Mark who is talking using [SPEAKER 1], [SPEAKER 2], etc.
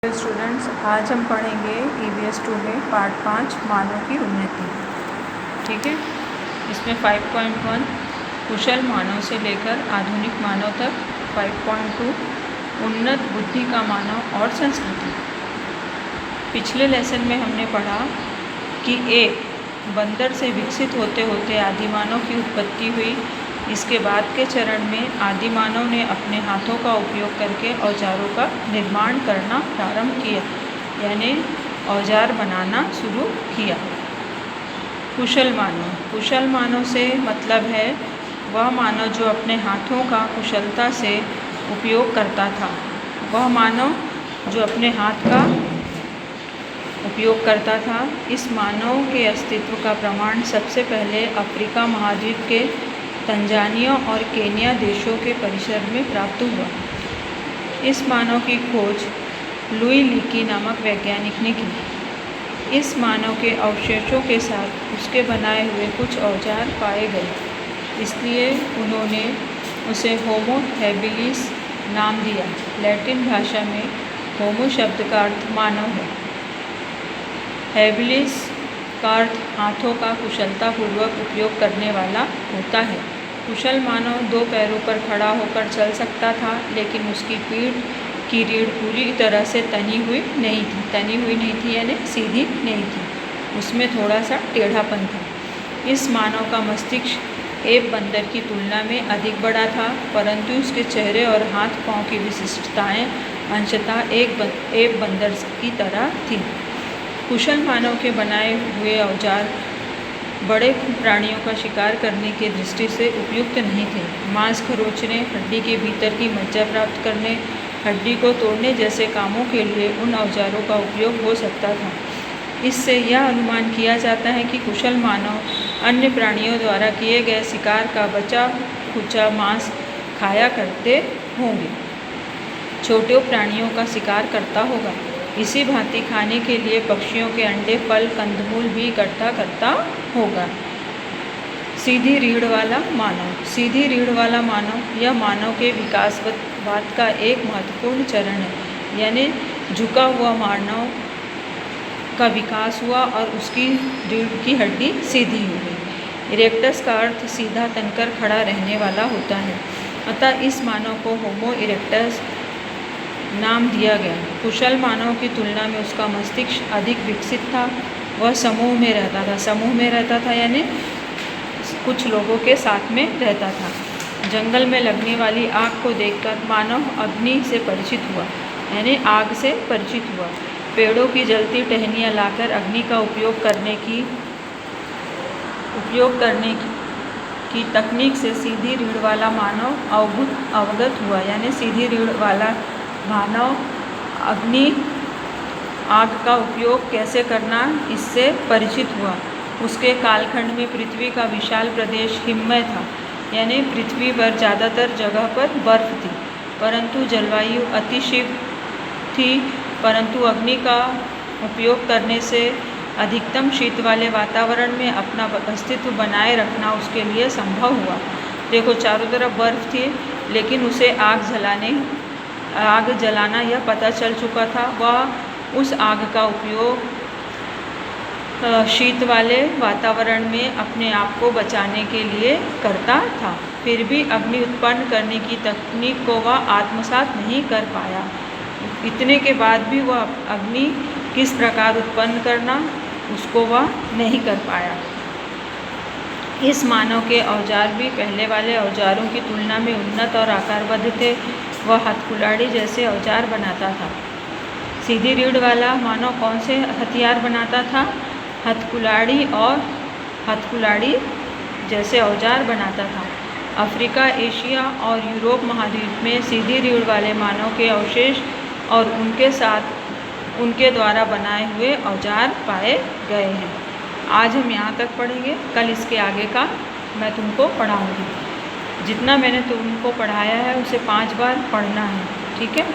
[SPEAKER 1] Students, आज हम पढ़ेंगे EVS 2 में पार्ट 5 मानव की उन्नति। ठीक है, इसमें 5.1 कुशल मानव से लेकर आधुनिक मानव तक, 5.2 उन्नत बुद्धि का मानव और संस्कृति। पिछले लेसन में हमने पढ़ा कि बंदर से विकसित होते होते आदिमानव की उत्पत्ति हुई। इसके बाद के चरण में आदिमानव ने अपने हाथों का उपयोग करके औजारों का निर्माण करना प्रारंभ किया, यानी औजार बनाना शुरू किया। कुशल मानव से मतलब है वह मानव जो अपने हाथों का कुशलता से उपयोग करता था। वह मानव जो अपने हाथ का उपयोग करता था। इस मानव के अस्तित्व का प्रमाण सबसे पहले अफ्रीका महाद्वीप के तंजानिया और केन्या देशों के परिसर में प्राप्त हुआ। इस मानव की खोज लुई लीकी नामक वैज्ञानिक ने की। इस मानव के अवशेषों के साथ उसके बनाए हुए कुछ औजार पाए गए, इसलिए उन्होंने उसे होमो हैबिलिस नाम दिया। लैटिन भाषा में होमो शब्द का अर्थ मानव है। हैबिलिस का अर्थ हाथों का कुशलतापूर्वक उपयोग करने वाला होता है। कुशल मानव 2 पैरों पर खड़ा होकर चल सकता था, लेकिन उसकी पीठ की रीढ़ पूरी तरह से तनी हुई नहीं थी, यानी सीधी नहीं थी। उसमें थोड़ा सा टेढ़ापन था। इस मानव का मस्तिष्क एब बंदर की तुलना में अधिक बड़ा था, परंतु उसके चेहरे और हाथ पांव की विशिष्टताएं अंशतः एब बंदर की तरह थीं। कुशल मानव के बनाए हुए औजार बड़े प्राणियों का शिकार करने की दृष्टि से उपयुक्त नहीं थे। मांस खरोंचने, हड्डी के भीतर की मज्जा प्राप्त करने, हड्डी को तोड़ने जैसे कामों के लिए उन औजारों का उपयोग हो सकता था। इससे यह अनुमान किया जाता है कि कुशल मानव अन्य प्राणियों द्वारा किए गए शिकार का बचा खुचा मांस खाया करते होंगे, छोटे प्राणियों का शिकार करता होगा। इसी भांति खाने के लिए पक्षियों के अंडे, फल, कंदमूल भी इकट्ठा करता होगा। सीधी रीढ़ वाला मानव यह मानव के विकासवाद का एक महत्वपूर्ण चरण है, यानी झुका हुआ मानव का विकास हुआ और उसकी रीढ़ की हड्डी सीधी हो गई। इरेक्टस का अर्थ सीधा तनकर खड़ा रहने वाला होता है, अतः इस मानव को होमो इरेक्टस नाम दिया गया। कुशल मानव की तुलना में उसका मस्तिष्क अधिक विकसित था। वह समूह में रहता था, यानी कुछ लोगों के साथ में रहता था। जंगल में लगने वाली आग को देखकर मानव अग्नि से परिचित हुआ, यानी आग से परिचित हुआ। पेड़ों की जलती टहनियाँ लाकर अग्नि का उपयोग करने की तकनीक से सीधी रीढ़ वाला मानव अवगत हुआ, यानी सीधी रीढ़ वाला मानव आग का उपयोग कैसे करना इससे परिचित हुआ। उसके कालखंड में पृथ्वी का विशाल प्रदेश हिममय था, यानी पृथ्वी पर ज़्यादातर जगह पर बर्फ थी, परंतु जलवायु अतिशीत थी। परंतु अग्नि का उपयोग करने से अधिकतम शीत वाले वातावरण में अपना अस्तित्व बनाए रखना उसके लिए संभव हुआ। देखो, चारों तरफ बर्फ थी, लेकिन उसे आग जलाना यह पता चल चुका था। वह उस आग का उपयोग शीत वाले वातावरण में अपने आप को बचाने के लिए करता था। फिर भी अग्नि उत्पन्न करने की तकनीक को वह आत्मसात नहीं कर पाया। इतने के बाद भी वह अग्नि किस प्रकार उत्पन्न करना, उसको वह नहीं कर पाया। इस मानव के औजार भी पहले वाले औजारों की तुलना में उन्नत और आकारबद्ध थे। वह हथकुल्हाड़ी जैसे औजार बनाता था। सीधी रीढ़ वाला मानव कौन से हथियार बनाता था? हथकुल्हाड़ी जैसे औजार बनाता था। अफ्रीका, एशिया और यूरोप महाद्वीप में सीधी रीढ़ वाले मानव के अवशेष और उनके द्वारा बनाए हुए औजार पाए गए हैं। आज हम यहाँ तक पढ़ेंगे, कल इसके आगे का मैं तुमको पढ़ाऊँगी। जितना मैंने तुमको पढ़ाया है उसे 5 बार पढ़ना है, ठीक है।